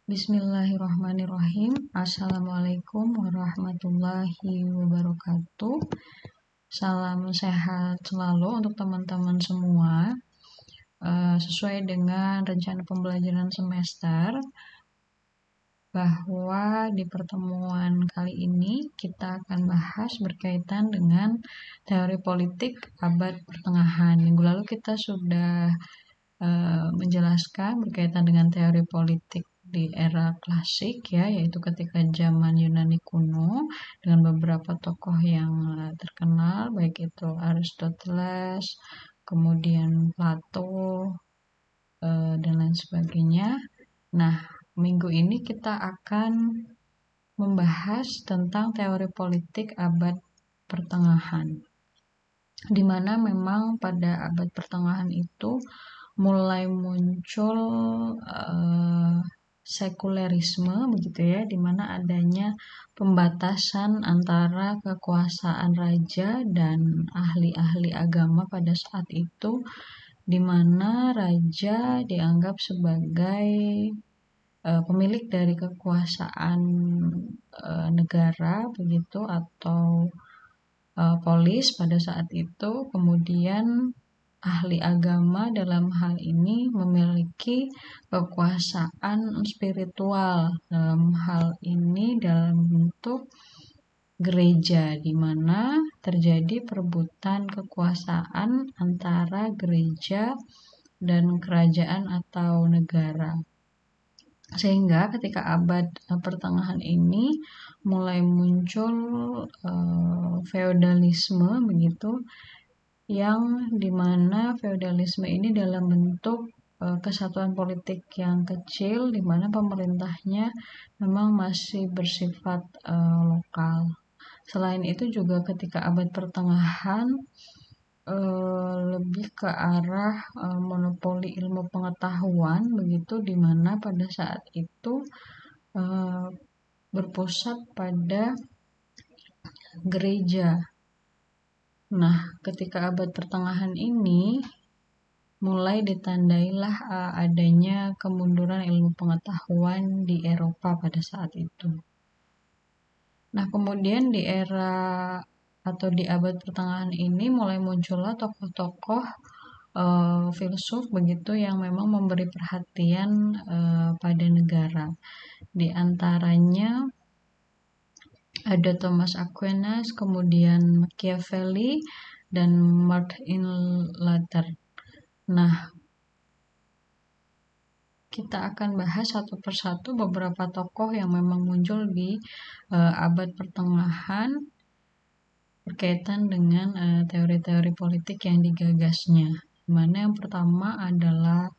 Bismillahirrahmanirrahim. Assalamualaikum warahmatullahi wabarakatuh. Salam sehat selalu untuk teman-teman semua. Sesuai dengan rencana pembelajaran semester, bahwa di pertemuan kali ini kita akan bahas berkaitan dengan teori politik abad pertengahan. Minggu lalu kita sudah menjelaskan berkaitan dengan teori politik di era klasik, yaitu ketika zaman Yunani kuno dengan beberapa tokoh yang terkenal, baik itu Aristoteles, kemudian Plato, dan lain sebagainya. Nah, minggu ini kita akan membahas tentang teori politik abad pertengahan, di mana memang pada abad pertengahan itu mulai muncul sekulerisme, begitu ya, di mana adanya pembatasan antara kekuasaan raja dan ahli-ahli agama pada saat itu, di mana raja dianggap sebagai pemilik dari kekuasaan negara, begitu, atau polis pada saat itu. Kemudian ahli agama dalam hal ini memiliki kekuasaan spiritual, dalam hal ini dalam bentuk gereja, di mana terjadi perebutan kekuasaan antara gereja dan kerajaan atau negara. Sehingga ketika abad pertengahan ini mulai muncul feodalisme, begitu, yang dimana feodalisme ini dalam bentuk kesatuan politik yang kecil, di mana pemerintahnya memang masih bersifat lokal. Selain itu juga ketika abad pertengahan lebih ke arah monopoli ilmu pengetahuan, begitu, di mana pada saat itu berpusat pada gereja. Nah, ketika abad pertengahan ini mulai ditandailah adanya kemunduran ilmu pengetahuan di Eropa pada saat itu. Nah, kemudian di era atau di abad pertengahan ini mulai muncullah tokoh-tokoh filsuf, begitu, yang memang memberi perhatian pada negara. Di antaranya ada Thomas Aquinas, kemudian Machiavelli, dan Martin Luther. Nah, kita akan bahas satu persatu beberapa tokoh yang memang muncul di abad pertengahan berkaitan dengan teori-teori politik yang digagasnya. Dimana yang pertama adalah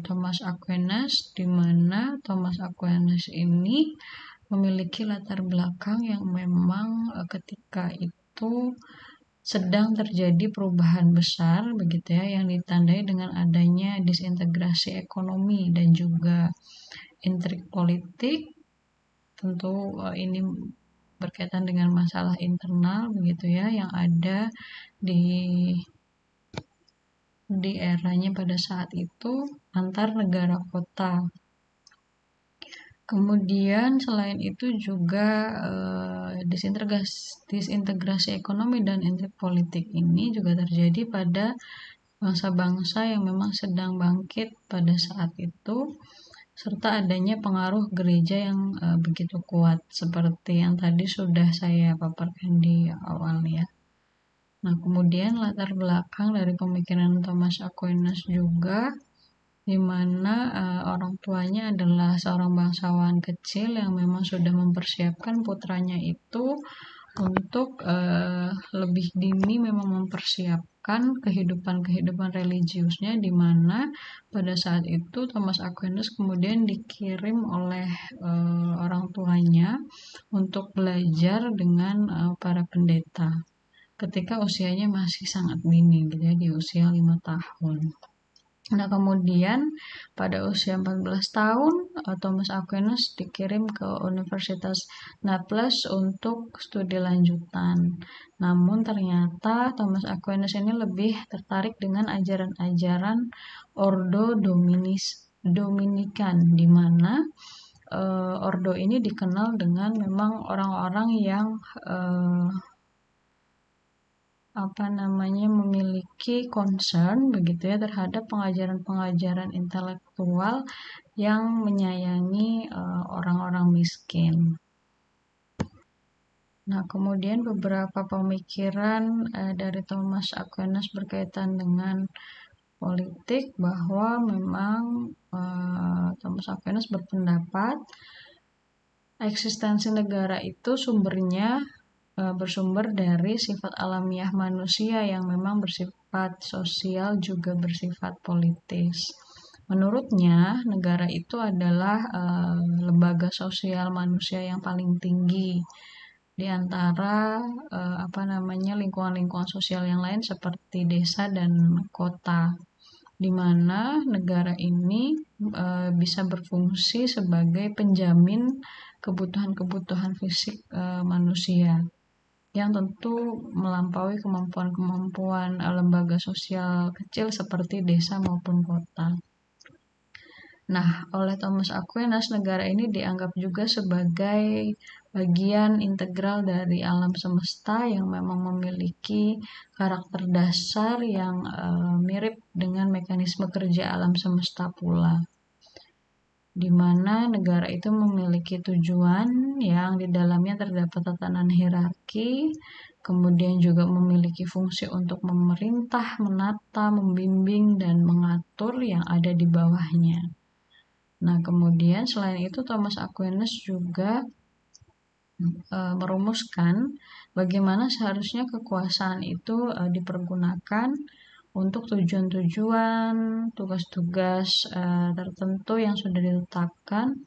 Thomas Aquinas, di mana Thomas Aquinas ini memiliki latar belakang yang memang ketika itu sedang terjadi perubahan besar, begitu ya, yang ditandai dengan adanya disintegrasi ekonomi dan juga intrik politik. Tentu ini berkaitan dengan masalah internal, begitu ya, yang ada di eranya pada saat itu antar negara kota. Kemudian selain itu juga disintegrasi ekonomi dan intrik politik ini juga terjadi pada bangsa-bangsa yang memang sedang bangkit pada saat itu, serta adanya pengaruh gereja yang begitu kuat, seperti yang tadi sudah saya paparkan di awal ya. Nah, kemudian latar belakang dari pemikiran Thomas Aquinas juga, di mana orang tuanya adalah seorang bangsawan kecil yang memang sudah mempersiapkan putranya itu untuk lebih dini memang mempersiapkan kehidupan religiusnya, di mana pada saat itu Thomas Aquinas kemudian dikirim oleh orang tuanya untuk belajar dengan para pendeta ketika usianya masih sangat dini, gitu ya, di usia 5 tahun. Nah, kemudian pada usia 14 tahun Thomas Aquinas dikirim ke Universitas Naples untuk studi lanjutan. Namun ternyata Thomas Aquinas ini lebih tertarik dengan ajaran-ajaran Ordo Dominis Dominikan, di mana ordo ini dikenal dengan memang orang-orang yang memiliki concern begitu ya terhadap pengajaran-pengajaran intelektual yang menyayangi orang-orang miskin. Nah, kemudian beberapa pemikiran dari Thomas Aquinas berkaitan dengan politik, bahwa memang Thomas Aquinas berpendapat eksistensi negara itu sumbernya bersumber dari sifat alamiah manusia yang memang bersifat sosial juga bersifat politis. Menurutnya, negara itu adalah lembaga sosial manusia yang paling tinggi di antara lingkungan-lingkungan sosial yang lain seperti desa dan kota, di mana negara ini bisa berfungsi sebagai penjamin kebutuhan-kebutuhan fisik manusia, yang tentu melampaui kemampuan-kemampuan lembaga sosial kecil seperti desa maupun kota. Nah, oleh Thomas Aquinas, negara ini dianggap juga sebagai bagian integral dari alam semesta yang memang memiliki karakter dasar yang mirip dengan mekanisme kerja alam semesta pula, di mana negara itu memiliki tujuan yang di dalamnya terdapat tatanan hierarki, kemudian juga memiliki fungsi untuk memerintah, menata, membimbing, dan mengatur yang ada di bawahnya. Nah, kemudian selain itu Thomas Aquinas juga merumuskan bagaimana seharusnya kekuasaan itu dipergunakan untuk tujuan-tujuan, tugas-tugas tertentu yang sudah ditetapkan,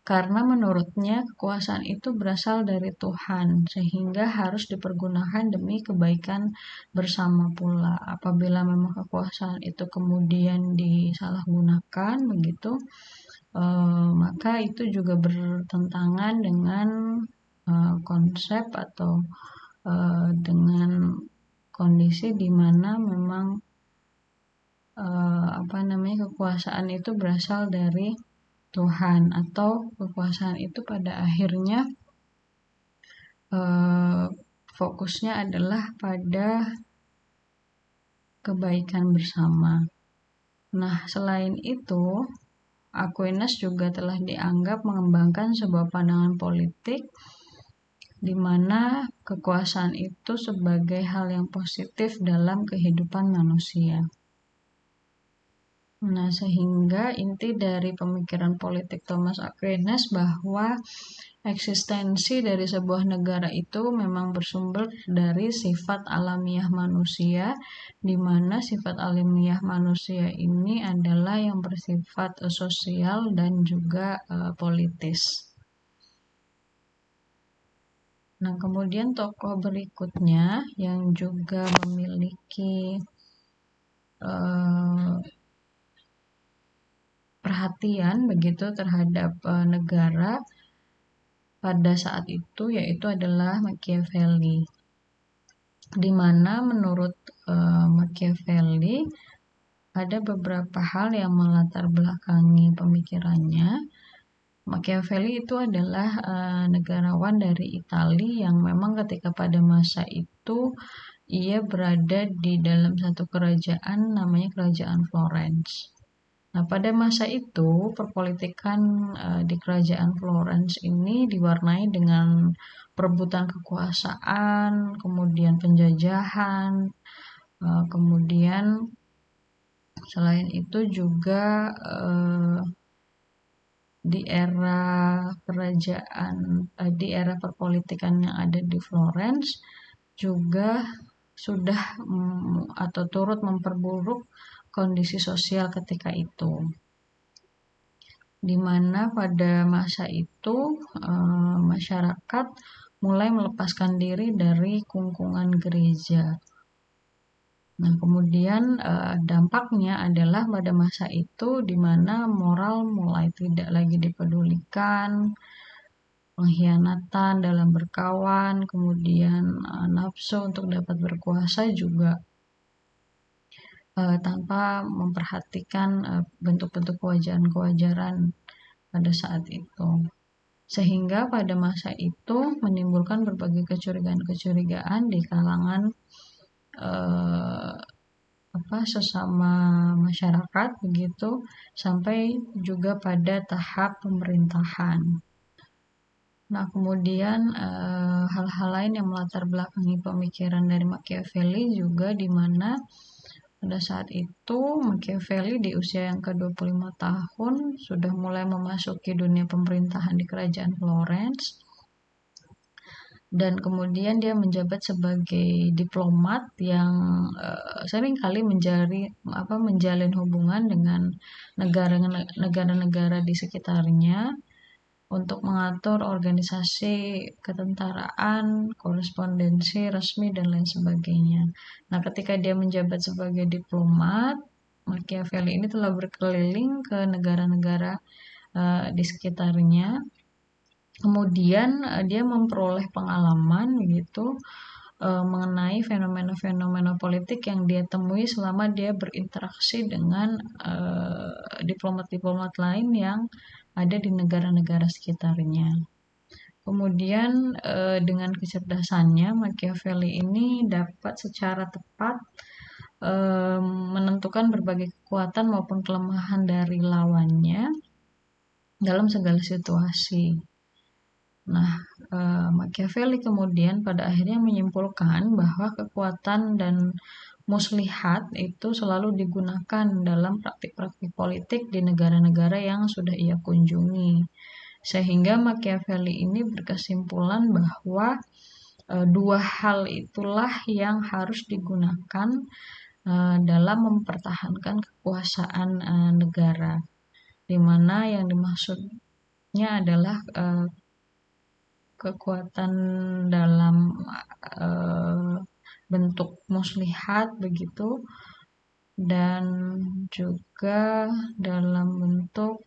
karena menurutnya kekuasaan itu berasal dari Tuhan, sehingga harus dipergunakan demi kebaikan bersama pula. Apabila memang kekuasaan itu kemudian disalahgunakan begitu, maka itu juga bertentangan dengan konsep atau dengan kondisi di mana memang kekuasaan itu berasal dari Tuhan, atau kekuasaan itu pada akhirnya fokusnya adalah pada kebaikan bersama. Nah, selain itu, Aquinas juga telah dianggap mengembangkan sebuah pandangan politik di mana kekuasaan itu sebagai hal yang positif dalam kehidupan manusia. Nah, sehingga inti dari pemikiran politik Thomas Aquinas bahwa eksistensi dari sebuah negara itu memang bersumber dari sifat alamiah manusia, di mana sifat alamiah manusia ini adalah yang bersifat sosial dan juga politis. Nah, kemudian tokoh berikutnya yang juga memiliki perhatian begitu terhadap negara pada saat itu yaitu adalah Machiavelli, di mana menurut Machiavelli ada beberapa hal yang melatar belakangi pemikirannya. Machiavelli itu adalah negarawan dari Italia yang memang ketika pada masa itu ia berada di dalam satu kerajaan namanya Kerajaan Florence. Nah, pada masa itu perpolitikan di Kerajaan Florence ini diwarnai dengan perebutan kekuasaan, kemudian penjajahan, kemudian selain itu juga di era perpolitikan yang ada di Florence juga sudah atau turut memperburuk kondisi sosial ketika itu, di mana pada masa itu masyarakat mulai melepaskan diri dari kungkungan gereja. Nah, kemudian dampaknya adalah pada masa itu di mana moral mulai tidak lagi dipedulikan, pengkhianatan dalam berkawan, kemudian nafsu untuk dapat berkuasa juga tanpa memperhatikan bentuk-bentuk kewajaran-kewajaran pada saat itu. Sehingga pada masa itu menimbulkan berbagai kecurigaan-kecurigaan di kalangan sesama masyarakat begitu, sampai juga pada tahap pemerintahan. Nah, kemudian hal-hal lain yang melatar belakangi pemikiran dari Machiavelli juga, di mana pada saat itu Machiavelli di usia yang ke-25 tahun sudah mulai memasuki dunia pemerintahan di kerajaan Florence, dan kemudian dia menjabat sebagai diplomat yang seringkali menjalin hubungan dengan negara-negara di sekitarnya untuk mengatur organisasi ketentaraan, korespondensi resmi, dan lain sebagainya. Nah, ketika dia menjabat sebagai diplomat, Machiavelli ini telah berkeliling ke negara-negara di sekitarnya. Kemudian dia memperoleh pengalaman begitu mengenai fenomena-fenomena politik yang dia temui selama dia berinteraksi dengan diplomat-diplomat lain yang ada di negara-negara sekitarnya. Kemudian dengan kecerdasannya, Machiavelli ini dapat secara tepat menentukan berbagai kekuatan maupun kelemahan dari lawannya dalam segala situasi. Nah, Machiavelli kemudian pada akhirnya menyimpulkan bahwa kekuatan dan muslihat itu selalu digunakan dalam praktik-praktik politik di negara-negara yang sudah ia kunjungi. Sehingga Machiavelli ini berkesimpulan bahwa dua hal itulah yang harus digunakan dalam mempertahankan kekuasaan negara, di mana yang dimaksudnya adalah kekuatan dalam bentuk muslihat begitu, dan juga dalam bentuk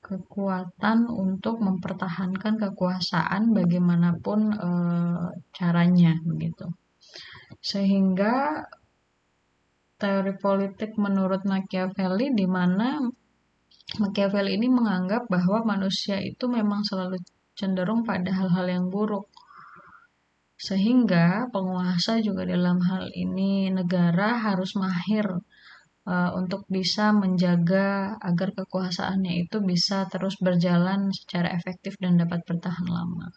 kekuatan untuk mempertahankan kekuasaan bagaimanapun caranya begitu. Sehingga teori politik menurut Machiavelli, di mana Machiavelli ini menganggap bahwa manusia itu memang selalu cenderung pada hal-hal yang buruk. Sehingga penguasa juga dalam hal ini negara harus mahir untuk bisa menjaga agar kekuasaannya itu bisa terus berjalan secara efektif dan dapat bertahan lama.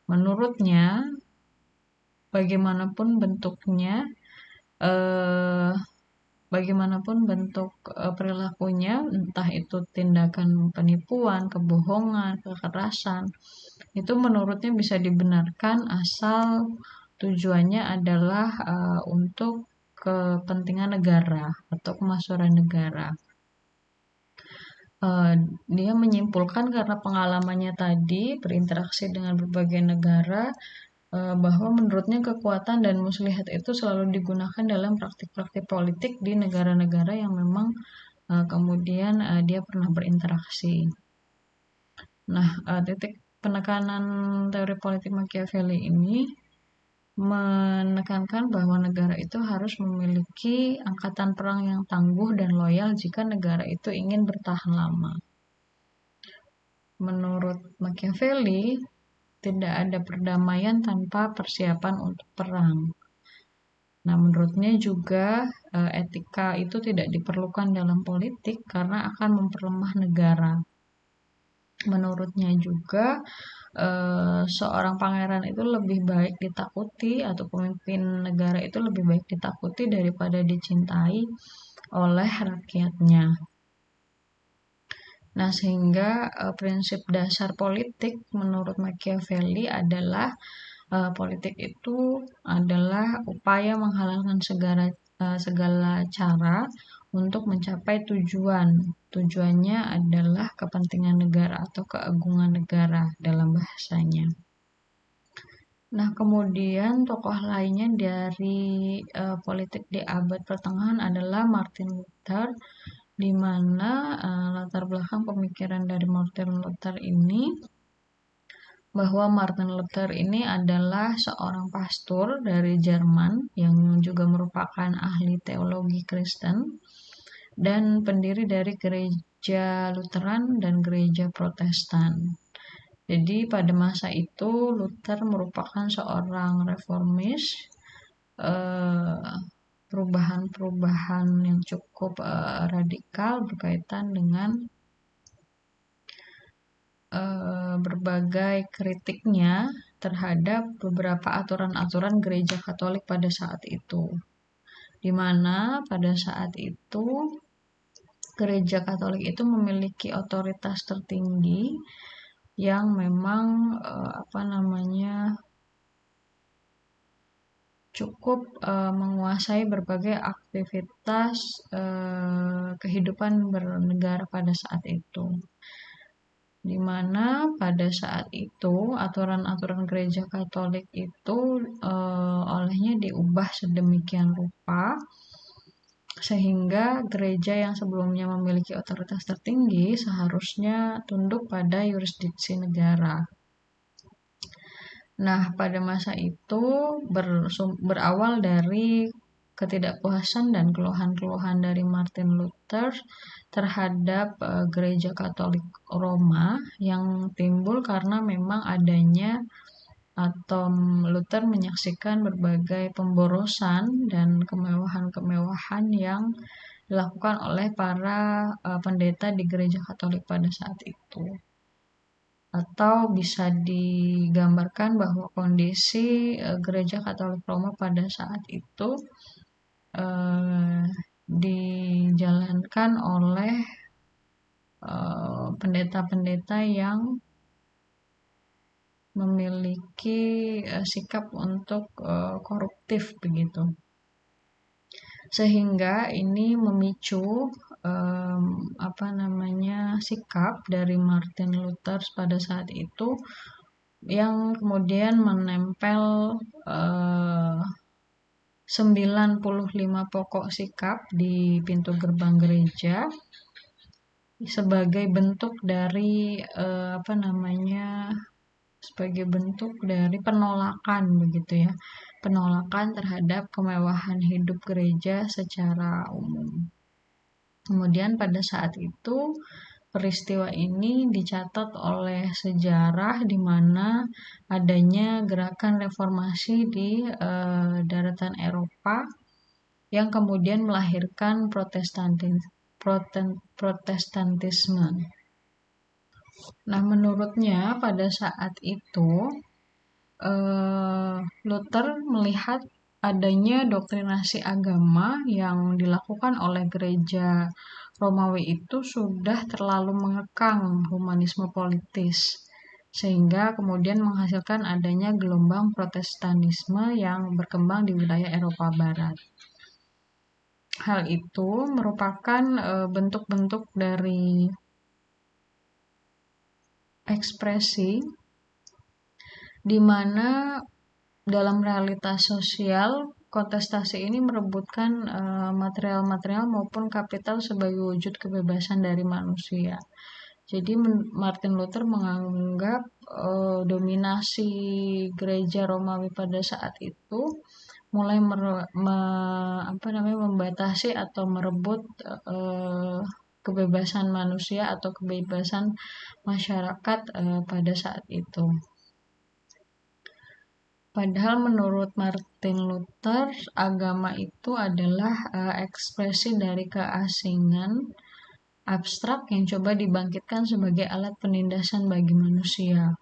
Menurutnya, bagaimanapun bentuknya, bagaimanapun bentuk perilakunya, entah itu tindakan penipuan, kebohongan, kekerasan, itu menurutnya bisa dibenarkan asal tujuannya adalah untuk kepentingan negara atau kemakmuran negara. Dia menyimpulkan karena pengalamannya tadi berinteraksi dengan berbagai negara, bahwa menurutnya kekuatan dan muslihat itu selalu digunakan dalam praktik-praktik politik di negara-negara yang memang kemudian dia pernah berinteraksi. Nah, titik penekanan teori politik Machiavelli ini menekankan bahwa negara itu harus memiliki angkatan perang yang tangguh dan loyal jika negara itu ingin bertahan lama. Menurut Machiavelli, tidak ada perdamaian tanpa persiapan untuk perang. Nah, menurutnya juga etika itu tidak diperlukan dalam politik karena akan memperlemah negara. Menurutnya juga seorang pangeran itu lebih baik ditakuti, atau pemimpin negara itu lebih baik ditakuti daripada dicintai oleh rakyatnya. Nah, sehingga prinsip dasar politik menurut Machiavelli adalah politik itu adalah upaya menghalalkan segala cara untuk mencapai tujuan. Tujuannya adalah kepentingan negara atau keagungan negara dalam bahasanya. Nah, kemudian tokoh lainnya dari politik di abad pertengahan adalah Martin Luther, di mana latar belakang pemikiran dari Martin Luther ini bahwa Martin Luther ini adalah seorang pastor dari Jerman yang juga merupakan ahli teologi Kristen dan pendiri dari gereja Lutheran dan gereja Protestan. Jadi pada masa itu Luther merupakan seorang reformis, perubahan-perubahan yang cukup radikal berkaitan dengan berbagai kritiknya terhadap beberapa aturan-aturan gereja Katolik pada saat itu, di mana pada saat itu gereja Katolik itu memiliki otoritas tertinggi yang memang cukup menguasai berbagai aktivitas kehidupan bernegara pada saat itu, di mana pada saat itu aturan-aturan gereja Katolik itu olehnya diubah sedemikian rupa sehingga gereja yang sebelumnya memiliki otoritas tertinggi seharusnya tunduk pada yurisdiksi negara. Nah, pada masa itu berawal dari ketidakpuasan dan keluhan-keluhan dari Martin Luther terhadap gereja Katolik Roma yang timbul karena memang adanya atau Luther menyaksikan berbagai pemborosan dan kemewahan-kemewahan yang dilakukan oleh para pendeta di gereja Katolik pada saat itu. Atau bisa digambarkan bahwa kondisi gereja Katolik Roma pada saat itu dijalankan oleh pendeta-pendeta yang memiliki sikap untuk koruptif begitu, sehingga ini memicu sikap dari Martin Luther pada saat itu yang kemudian menempel 95 pokok sikap di pintu gerbang gereja sebagai bentuk dari penolakan begitu ya, penolakan terhadap kemewahan hidup gereja secara umum. Kemudian pada saat itu peristiwa ini dicatat oleh sejarah di mana adanya gerakan reformasi di daratan Eropa yang kemudian melahirkan Protestantisme. Nah, menurutnya pada saat itu Luther melihat adanya doktrinasi agama yang dilakukan oleh gereja Romawi itu sudah terlalu mengekang humanisme politis, sehingga kemudian menghasilkan adanya gelombang Protestanisme yang berkembang di wilayah Eropa Barat. Hal itu merupakan bentuk-bentuk dari ekspresi di mana dalam realitas sosial kontestasi ini merebutkan material-material maupun kapital sebagai wujud kebebasan dari manusia. Jadi Martin Luther menganggap dominasi gereja Romawi pada saat itu mulai membatasi atau merebut kebebasan manusia atau kebebasan masyarakat pada saat itu. Padahal menurut Martin Luther, agama itu adalah ekspresi dari keasingan abstrak yang coba dibangkitkan sebagai alat penindasan bagi manusia.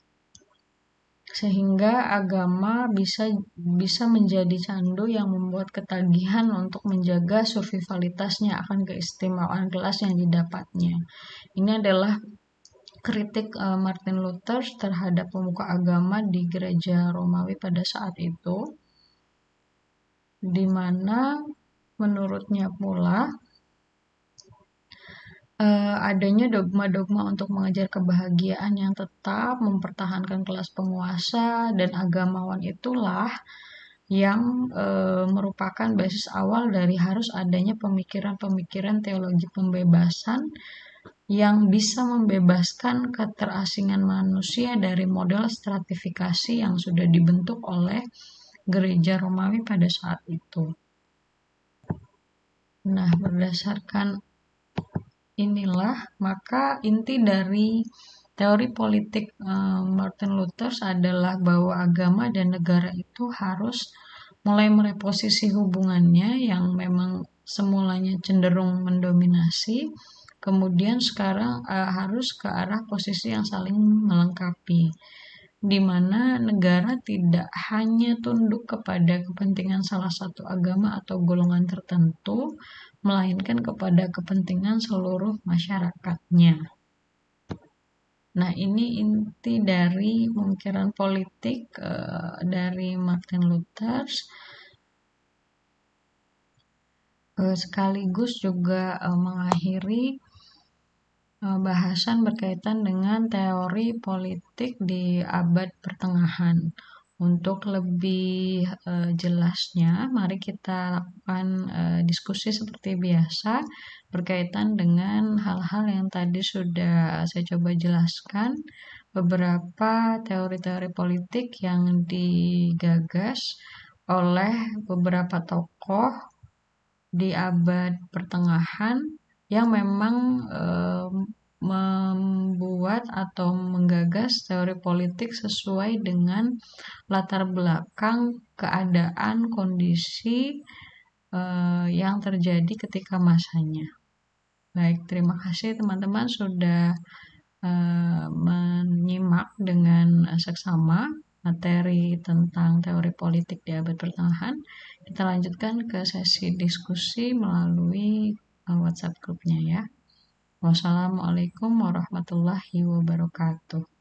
Sehingga agama bisa menjadi candu yang membuat ketagihan untuk menjaga survivalitasnya akan keistimewaan kelas yang didapatnya. Ini adalah kritik Martin Luther terhadap pemuka agama di gereja Romawi pada saat itu, di mana menurutnya pula adanya dogma-dogma untuk mengejar kebahagiaan yang tetap mempertahankan kelas penguasa dan agamawan itulah yang merupakan basis awal dari harus adanya pemikiran-pemikiran teologi pembebasan yang bisa membebaskan keterasingan manusia dari model stratifikasi yang sudah dibentuk oleh gereja Romawi pada saat itu. Nah, berdasarkan inilah, maka inti dari teori politik Martin Luther adalah bahwa agama dan negara itu harus mulai mereposisi hubungannya yang memang semulanya cenderung mendominasi, kemudian sekarang harus ke arah posisi yang saling melengkapi, di mana negara tidak hanya tunduk kepada kepentingan salah satu agama atau golongan tertentu, melainkan kepada kepentingan seluruh masyarakatnya. Nah, ini inti dari pemikiran politik dari Martin Luther, sekaligus juga mengakhiri bahasan berkaitan dengan teori politik di abad pertengahan. Untuk lebih jelasnya, mari kita lakukan diskusi seperti biasa berkaitan dengan hal-hal yang tadi sudah saya coba jelaskan, beberapa teori-teori politik yang digagas oleh beberapa tokoh di abad pertengahan yang memang membuat atau menggagas teori politik sesuai dengan latar belakang keadaan kondisi yang terjadi ketika masanya. Baik, terima kasih teman-teman sudah menyimak dengan seksama materi tentang teori politik di abad pertengahan. Kita lanjutkan ke sesi diskusi melalui WhatsApp grupnya ya. Wassalamualaikum warahmatullahi wabarakatuh.